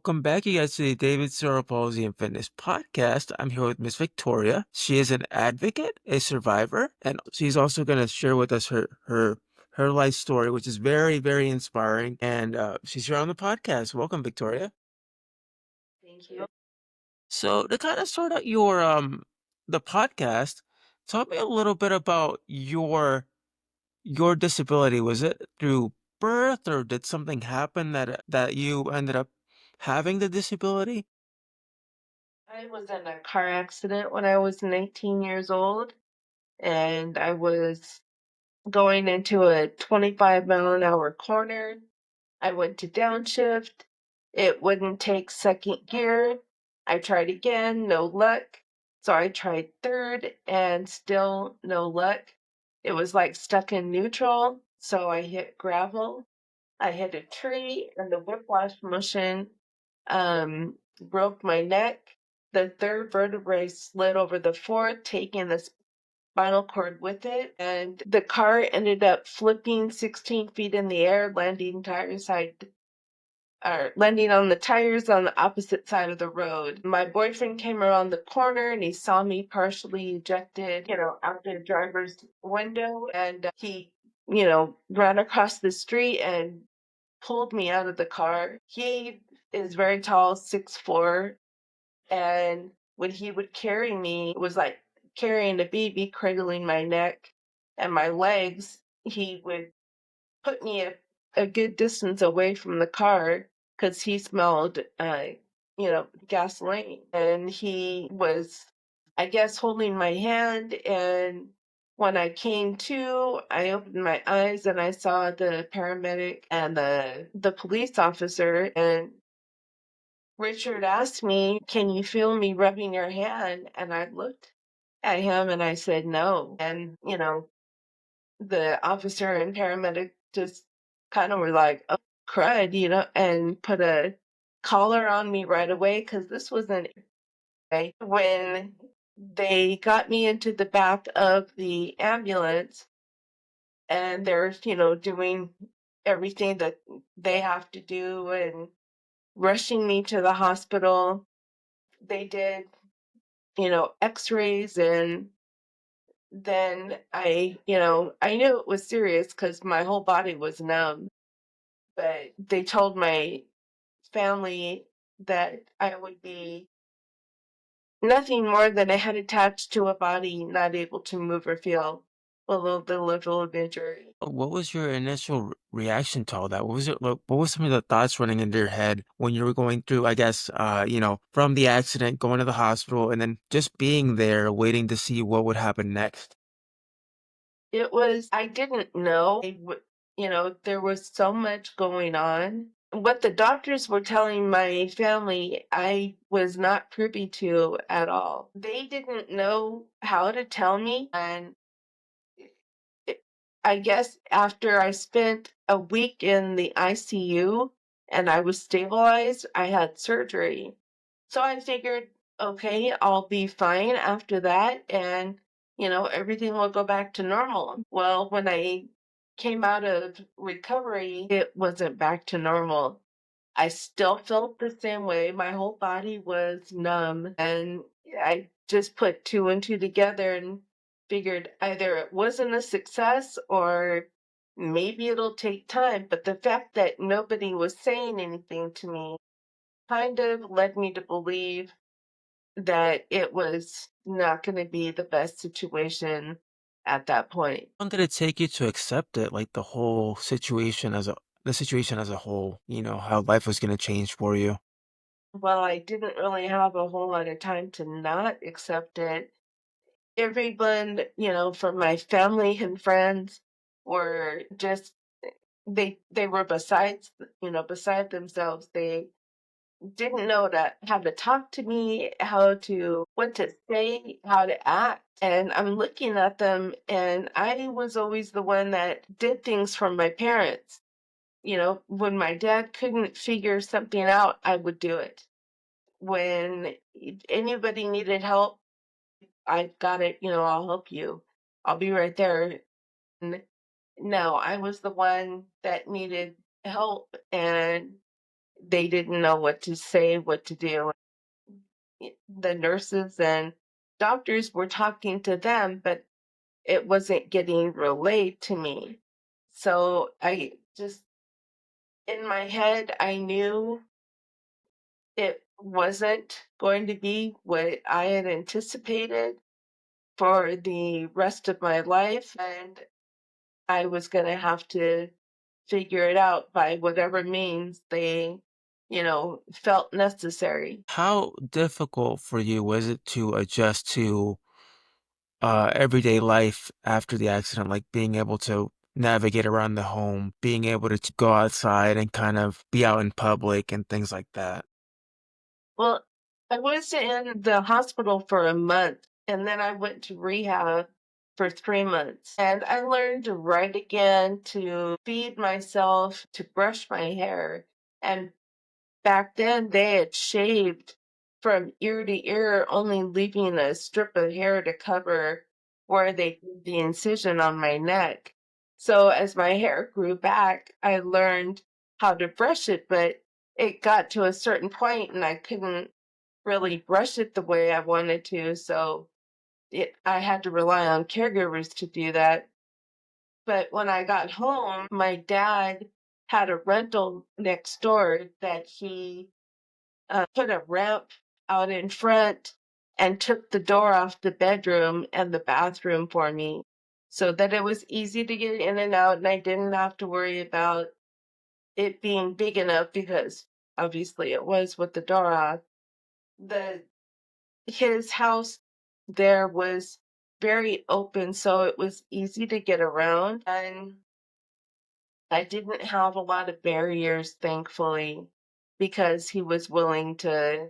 Welcome back, you guys, to the David Cerebral Palsy and Fitness Podcast. I'm here with Miss Victoria. She is an advocate, a survivor, and she's also going to share with us her life story, which is very, very inspiring. And she's here on the podcast. Welcome, Victoria. Thank you. So to kind of start out your the podcast, talk me a little bit about your disability. Was it through birth, or did something happen that you ended up having the disability? I was in a car accident when I was 19 years old, and I was going into a 25-mile-an-hour corner. I went to downshift. It wouldn't take second gear. I tried again, no luck. So I tried third, and still no luck. It was like stuck in neutral. So I hit gravel. I hit a tree, and the whiplash motion broke my neck. The third vertebrae slid over the fourth, taking the spinal cord with it. And the car ended up flipping 16 feet in the air, landing on the tires on the opposite side of the road. My boyfriend came around the corner and he saw me partially ejected, out the driver's window. And he, ran across the street and pulled me out of the car. He is very tall, 6'4", and when he would carry me, it was like carrying a baby, cradling my neck and my legs. He would put me a good distance away from the car because he smelled, gasoline. And he was, I guess, holding my hand. And when I came to, I opened my eyes and I saw the paramedic and the police officer. And Richard asked me, "Can you feel me rubbing your hand?" And I looked at him and I said, "No." And, the officer and paramedic just kind of were like, "Oh, crud," and put a collar on me right away because this was an right when they got me into the back of the ambulance and they're, doing everything that they have to do and rushing me to the hospital. They did, x-rays, and then I knew it was serious because my whole body was numb. But they told my family that I would be nothing more than a head attached to a body, not able to move or feel below the level of injury. What was your initial reaction to all that? What was it like, what was some of the thoughts running into your head when you were going through, I guess, from the accident, going to the hospital, and then just being there, waiting to see what would happen next? I didn't know. There was so much going on. What the doctors were telling my family, I was not privy to at all. They didn't know how to tell me, and it- I guess after I spent a week in the ICU and I was stabilized, I had surgery. So I figured, okay, I'll be fine after that and, everything will go back to normal. Well, when I came out of recovery, it wasn't back to normal. I still felt the same way. My whole body was numb, and I just put two and two together and figured either it wasn't a success or maybe it'll take time. But the fact that nobody was saying anything to me kind of led me to believe that it was not going to be the best situation at that point. How long did it take you to accept it, like the situation as a whole, how life was going to change for you? Well, I didn't really have a whole lot of time to not accept it. Everyone, from my family and friends were just they were beside themselves. They didn't know how to talk to me, what to say, how to act. And I'm looking at them and I was always the one that did things for my parents. When my dad couldn't figure something out, I would do it. When anybody needed help, I got it, I'll help you. I'll be right there. And no, I was the one that needed help, and They didn't know what to say, what to do. The nurses and doctors were talking to them, but it wasn't getting relayed to me. So I just, in my head, I knew it wasn't going to be what I had anticipated for the rest of my life. And I was going to have to figure it out by whatever means they, felt necessary. How difficult for you was it to adjust to everyday life after the accident, like being able to navigate around the home, being able to go outside and kind of be out in public and things like that? Well, I was in the hospital for a month and then I went to rehab for 3 months. And I learned to write again, to feed myself, to brush my hair. And back then, they had shaved from ear to ear, only leaving a strip of hair to cover where they did the incision on my neck. So as my hair grew back, I learned how to brush it, but it got to a certain point and I couldn't really brush it the way I wanted to. So I had to rely on caregivers to do that. But when I got home, my dad had a rental next door that he put a ramp out in front and took the door off the bedroom and the bathroom for me so that it was easy to get in and out and I didn't have to worry about it being big enough because obviously it was with the door off. The His house there was very open so it was easy to get around and I didn't have a lot of barriers thankfully because he was willing to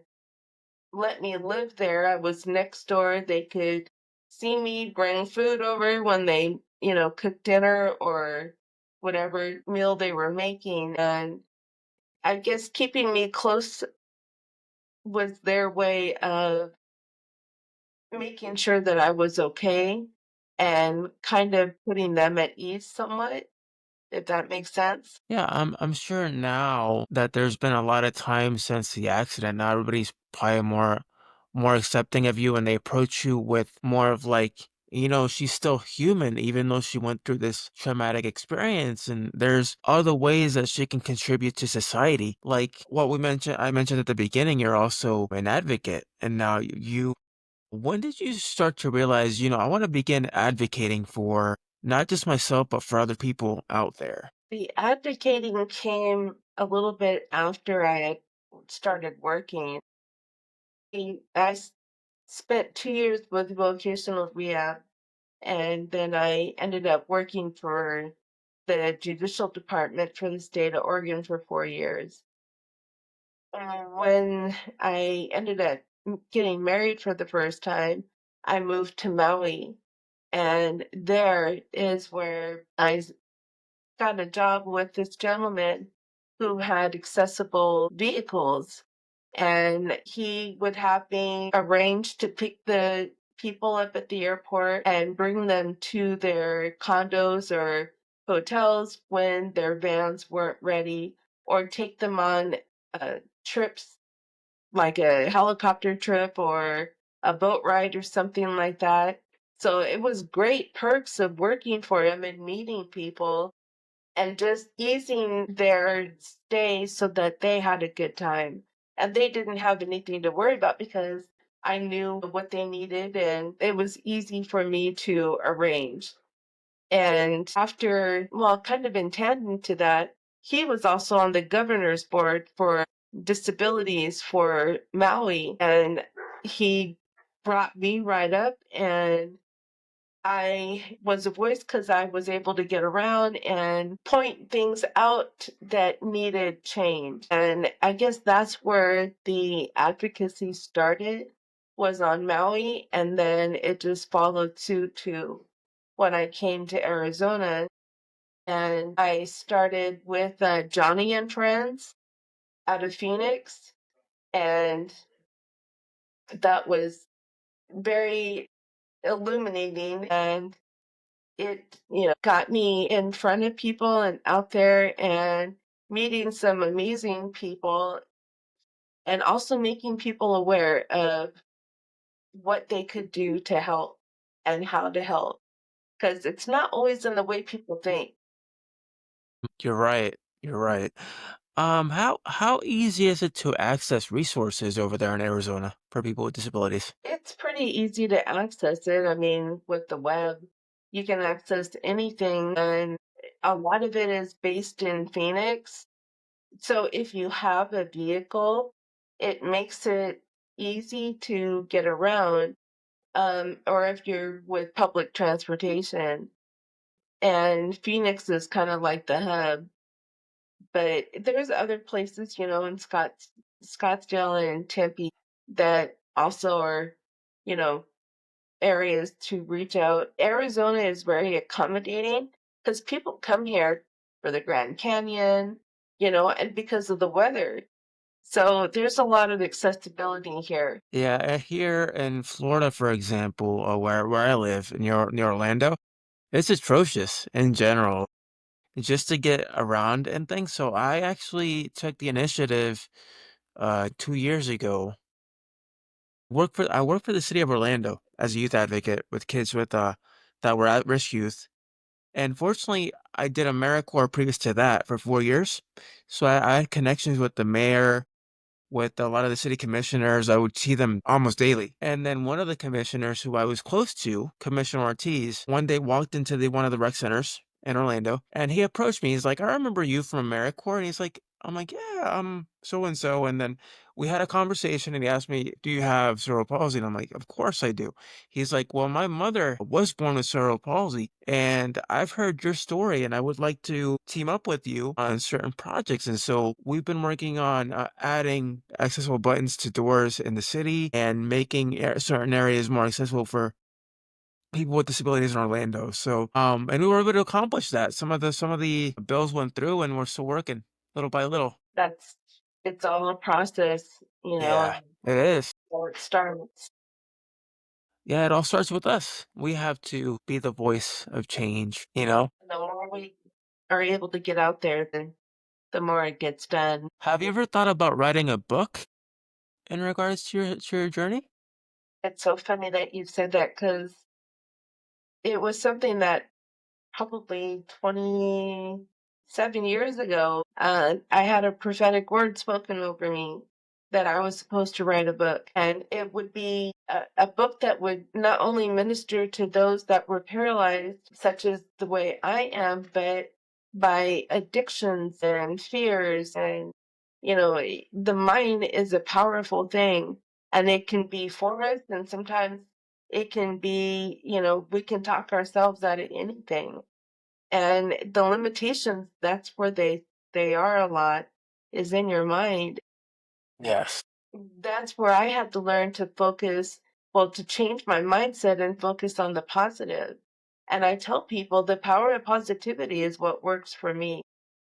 let me live there. I was next door. They could see me bring food over when they, cooked dinner or whatever meal they were making. And I guess keeping me close was their way of making sure that I was okay and kind of putting them at ease somewhat, if that makes sense. Yeah, I'm sure now that there's been a lot of time since the accident. Now everybody's probably more accepting of you and they approach you with more of like, she's still human even though she went through this traumatic experience and there's other ways that she can contribute to society. Like what I mentioned at the beginning, you're also an advocate and now you when did you start to realize, I want to begin advocating for not just myself but for other people out there? The advocating came a little bit after I had started working. I spent 2 years with vocational rehab, and then I ended up working for the judicial department for the state of Oregon for 4 years. When I ended up getting married for the first time, I moved to Maui, and there is where got a job with this gentleman who had accessible vehicles and he would have me arrange to pick the people up at the airport and bring them to their condos or hotels when their vans weren't ready or take them on trips like a helicopter trip or a boat ride or something like that. So it was great perks of working for him and meeting people and just easing their stay so that they had a good time. And they didn't have anything to worry about because I knew what they needed and it was easy for me to arrange. And after, well, kind of in tandem to that, he was also on the governor's board for disabilities for Maui. And he brought me right up and I was a voice because I was able to get around and point things out that needed change. And I guess that's where the advocacy started, was on Maui, and then it just followed suit to when I came to Arizona. And I started with Johnny and Friends out of Phoenix, and that was very illuminating and it got me in front of people and out there and meeting some amazing people and also making people aware of what they could do to help and how to help. Because it's not always in the way people think. You're right. You're right. How easy is it to access resources over there in Arizona for people with disabilities? It's pretty easy to access it. I mean, with the web, you can access anything, and a lot of it is based in Phoenix. So if you have a vehicle, it makes it easy to get around, or if you're with public transportation. And Phoenix is kind of like the hub, but there's other places, in Scottsdale and Tempe that also are, you know, areas to reach out. Arizona is very accommodating because people come here for the Grand Canyon, and because of the weather. So there's a lot of accessibility here. Yeah, here in Florida, for example, where I live near Orlando, it's atrocious in general, just to get around and things. So I actually took the initiative 2 years ago. I work for the city of Orlando as a youth advocate with kids with that were at risk youth. And fortunately, I did AmeriCorps previous to that for 4 years. So I had connections with the mayor, with a lot of the city commissioners. I would see them almost daily. And then one of the commissioners who I was close to, Commissioner Ortiz, one day walked into one of the rec centers in Orlando, and he approached me. He's like, "I remember you from AmeriCorps." And I'm like, "Yeah, I'm so and so." And then we had a conversation, and he asked me, "Do you have cerebral palsy?" And I'm like, "Of course I do." He's like, "Well, my mother was born with cerebral palsy, and I've heard your story, and I would like to team up with you on certain projects." And so we've been working on adding accessible buttons to doors in the city and making certain areas more accessible for people with disabilities in Orlando. So, and we were able to accomplish that. Some of the bills went through, and we're still working little by little. That's it's all a process, Yeah, it is. before it starts. Yeah, it all starts with us. We have to be the voice of change, you know? The more we are able to get out there, then the more it gets done. Have you ever thought about writing a book in regards to your journey? It's so funny that you said that because it was something that probably 27 years ago, I had a prophetic word spoken over me that I was supposed to write a book. And it would be a book that would not only minister to those that were paralyzed, such as the way I am, but by addictions and fears. And, the mind is a powerful thing, and it can be for us, and sometimes it can be, we can talk ourselves out of anything. And the limitations, that's where they are a lot, is in your mind. Yes. That's where I had to learn to focus, well, to change my mindset and focus on the positive. And I tell people the power of positivity is what works for me.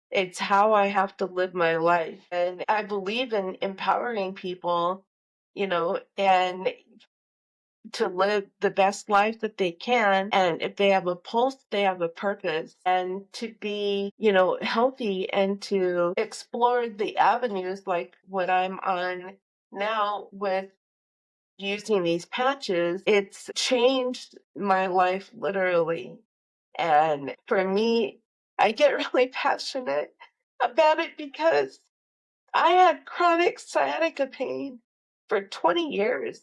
It's how I have to live my life. And I believe in empowering people, and to live the best life that they can. And if they have a pulse, they have a purpose. And to be, healthy and to explore the avenues like what I'm on now with using these patches, it's changed my life literally. And for me, I get really passionate about it because I had chronic sciatica pain for 20 years.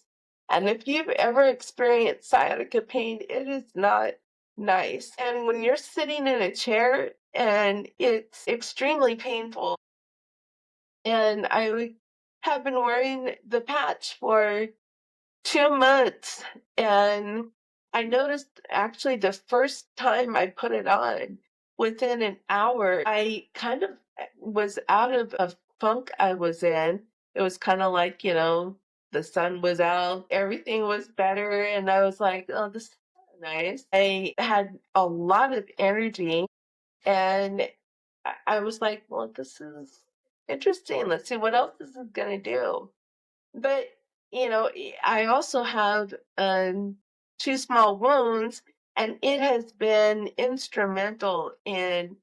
And if you've ever experienced sciatica pain, it is not nice. And when you're sitting in a chair and it's extremely painful, and have been wearing the patch for 2 months. And I noticed actually the first time I put it on, within an hour, I kind of was out of a funk I was in. It was kind of like, the sun was out, everything was better. And I was like, oh, this is nice. I had a lot of energy, and I was like, well, this is interesting. Let's see what else this is going to do. But, I also have, 2 small wounds, and it has been instrumental in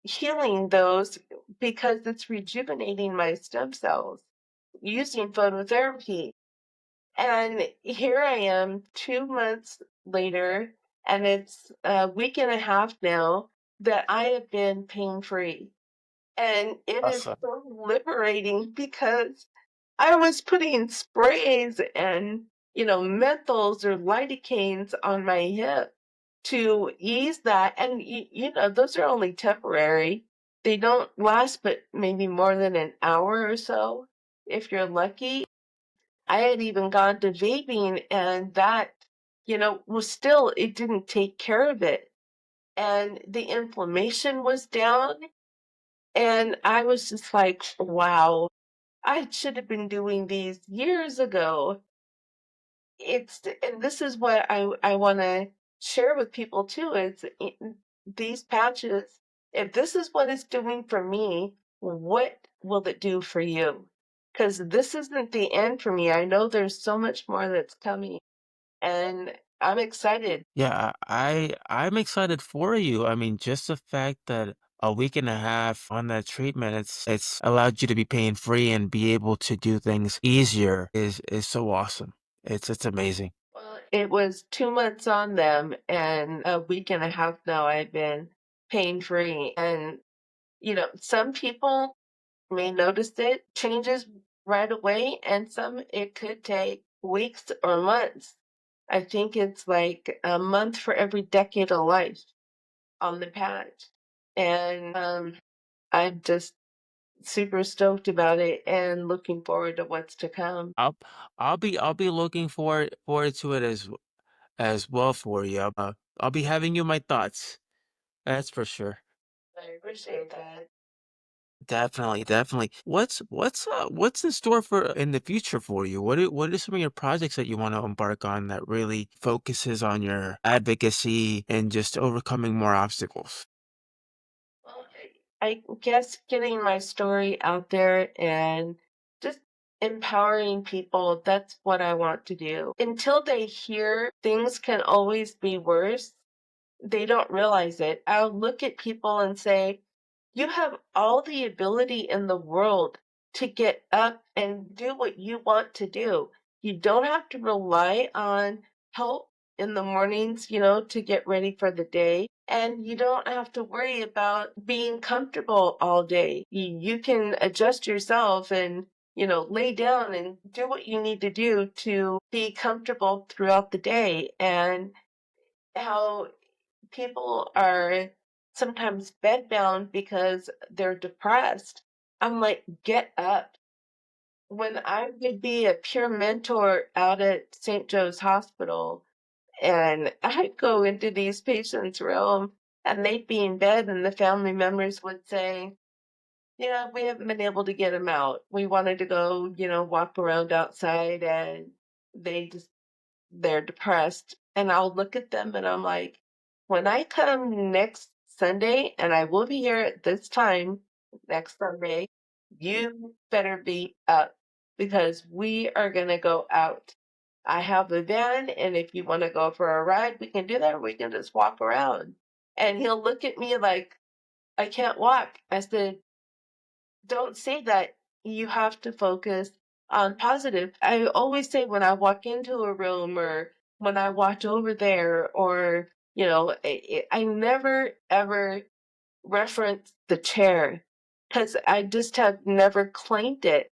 healing those because it's rejuvenating my stem cells using phototherapy. And here I am 2 months later, and it's a week and a half now that I have been pain free. And it is Awesome. so liberating because I was putting sprays and, menthols or lidocaines on my hip to ease that. And, those are only temporary. They don't last but maybe more than an hour or so, if you're lucky. I had even gone to vaping, and that, was still, it didn't take care of it. And the inflammation was down. And I was just like, wow, I should have been doing these years ago. And this is what I want to share with people too is these patches, if this is what it's doing for me, what will it do for you? Because this isn't the end for me. I know there's so much more that's coming, and I'm excited. Yeah, I'm excited for you. I mean, just the fact that a week and a half on that treatment, it's allowed you to be pain free and be able to do things easier is so awesome. It's amazing. Well, it was 2 months on them, and a week and a half now I've been pain free. And, some people may notice it changes right away, and some it could take weeks or months. I think it's like a month for every decade of life on the patch. And I'm just super stoked about it and looking forward to what's to come. I'll I'll be looking forward to it as well for you. I'll be having you my thoughts. That's for sure. I appreciate that. Definitely, definitely. What's in store for in the future for you? What are some of your projects that you want to embark on that really focuses on your advocacy and just overcoming more obstacles? Well, I guess getting my story out there and just empowering people, that's what I want to do. Until they hear things can always be worse, they don't realize it. I'll look at people and say, you have all the ability in the world to get up and do what you want to do. You don't have to rely on help in the mornings, to get ready for the day. And you don't have to worry about being comfortable all day. You can adjust yourself and, lay down and do what you need to do to be comfortable throughout the day. And how people are sometimes bedbound because they're depressed. I'm like, get up. When I would be a peer mentor out at St. Joe's Hospital, and I'd go into these patients' room, and they'd be in bed, and the family members would say, yeah, we haven't been able to get him out. We wanted to go, walk around outside, and they just they're depressed. And I'll look at them and I'm like, when I come next Sunday, and I will be here at this time next Sunday, you better be up because we are going to go out. I have a van, and if you want to go for a ride, we can do that, or we can just walk around. And he'll look at me like, I can't walk. I said, don't say that. You have to focus on positive. I always say when I walk into a room or when I watch over there, or, I never ever reference the chair because I just have never claimed it.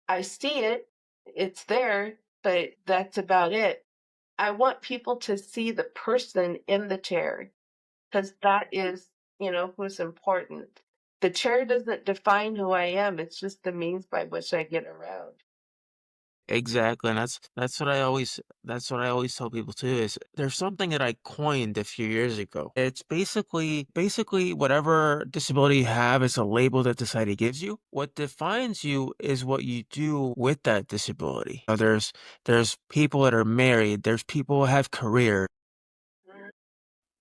I see it, it's there, but that's about it. I want people to see the person in the chair because that is, who's important. The chair doesn't define who I am. It's just the means by which I get around. Exactly, and that's what I always tell people too is there's something that I coined a few years ago. It's basically whatever disability you have is a label that society gives you. What defines you is what you do with that disability. There's people that are married, there's people who have careers, Mm,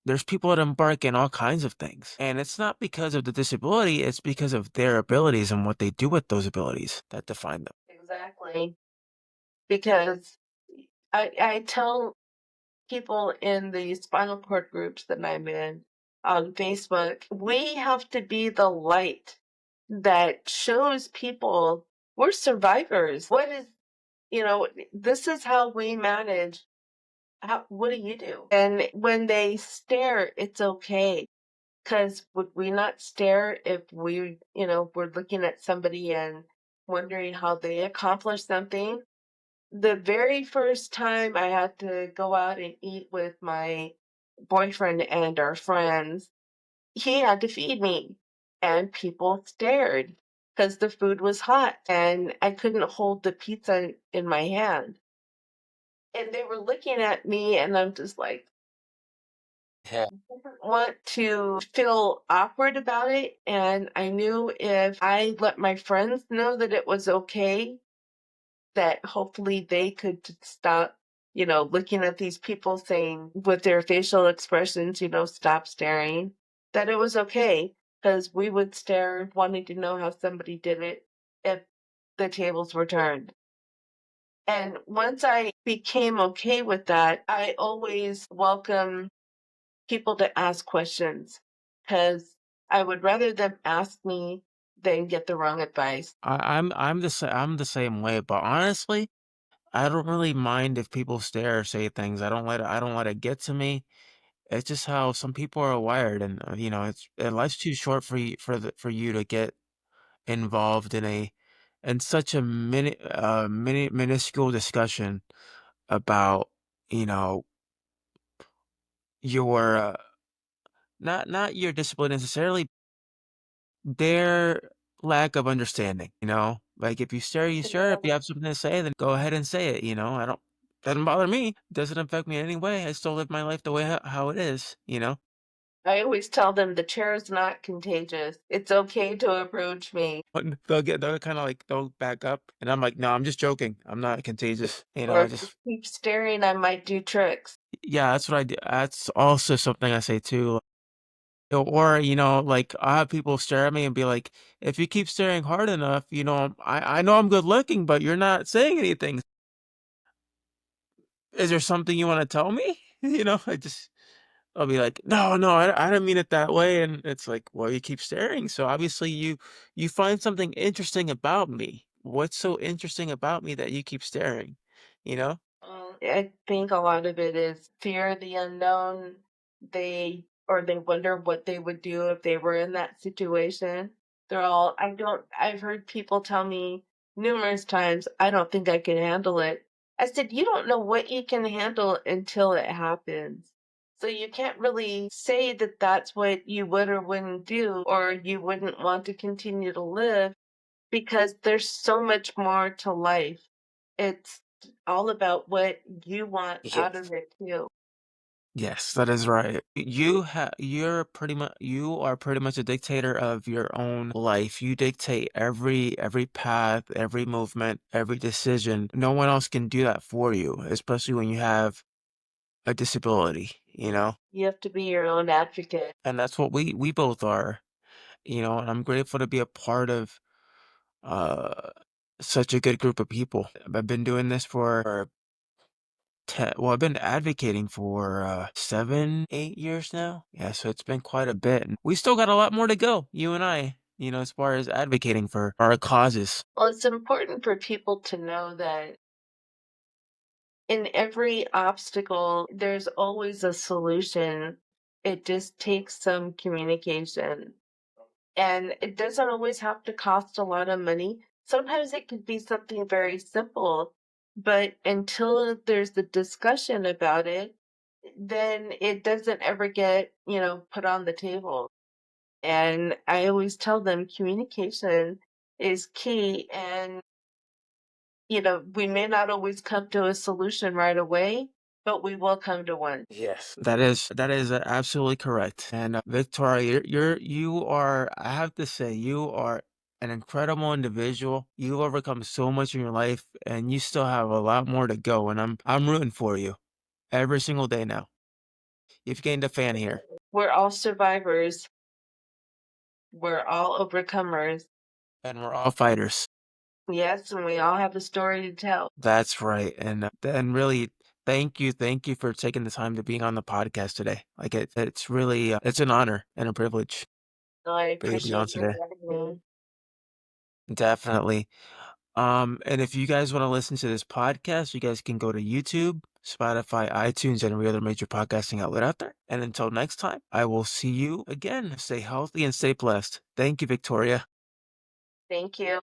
there's people that embark in all kinds of things. And it's not because of the disability, it's because of their abilities and what they do with those abilities that define them. exactly. Because I tell people in the spinal cord groups that I'm in, on Facebook. We have to be the light that shows people we're survivors. What is, this is how we manage. What do you do? And when they stare, it's okay. Because would we not stare if we're looking at somebody and wondering how they accomplished something? The very first time I had to go out and eat with my boyfriend and our friends, he had to feed me, and people stared because the food was hot and I couldn't hold the pizza in my hand. And they were looking at me, and I'm just like, Yeah. didn't want to feel awkward about it. And I knew if I let my friends know that it was okay, that hopefully they could stop, looking at these people saying with their facial expressions, stop staring, that it was okay because we would stare wanting to know how somebody did it if the tables were turned. And once I became okay with that, I always welcome people to ask questions because I would rather them ask me than get the wrong advice. I'm the same way, but honestly, I don't really mind if people stare or say things. I don't let it get to me. It's just how some people are wired, and life's too short for you to get involved in such a minuscule discussion about you know your not your discipline necessarily, their lack of understanding. Like if you stare, you stare. If you have something to say, then go ahead and say it. I don't. Doesn't bother me. Doesn't affect me in any way. I still live my life the way how it is. I always tell them the chair is not contagious. It's okay to approach me. But they'll kind of like they'll back up, and I'm like, no, I'm just joking. I'm not contagious. Or I if you just keep staring, I might do tricks. yeah, that's what I do. That's also something I say too. Or, like I have people stare at me and be like, if you keep staring hard enough, I know I'm good looking, but you're not saying anything. Is there something you want to tell me? I'll be like, no, no, I didn't mean it that way. And it's like, well, you keep staring. So obviously you find something interesting about me. What's so interesting about me that you keep staring? You know? I think a lot of it is fear of the unknown. They wonder what they would do if they were in that situation. I've heard people tell me numerous times, I don't think I can handle it. I said, you don't know what you can handle until it happens. So you can't really say that that's what you would or wouldn't do, or you wouldn't want to continue to live because there's so much more to life. It's all about what you want out Yes. of it too. Yes, that is right. You are pretty much a dictator of your own life. You dictate every path, every movement, every decision. No one else can do that for you, especially when you have a disability. You have to be your own advocate. And that's what we both are. And I'm grateful to be a part of uh such a good group of people. I've been doing this for I've been advocating for 7, 8 years now. Yeah, so it's been quite a bit. And we still got a lot more to go, you and I, as far as advocating for our causes. Well, it's important for people to know that in every obstacle, there's always a solution. It just takes some communication. And it doesn't always have to cost a lot of money. Sometimes it could be something very simple, but until there's the discussion about it, then it doesn't ever get, put on the table. And I always tell them communication is key. And, we may not always come to a solution right away, but we will come to one. Yes, that is absolutely correct. And Victoria, you are. I have to say, you are an incredible individual. You've overcome so much in your life, and you still have a lot more to go. And I'm rooting for you every single day now. You've gained a fan here, We're all survivors, we're all overcomers. and we're all fighters. Yes, and we all have a story to tell. That's right. And really Thank you for taking the time to being on the podcast today. Like it's really it's an honor and a privilege So I for you to be on appreciate you today. having me. Definitely. And if you guys want to listen to this podcast, you guys can go to YouTube, Spotify, iTunes, and every other major podcasting outlet out there. And until next time, I will see you again. Stay healthy and stay blessed. Thank you, Victoria. Thank you.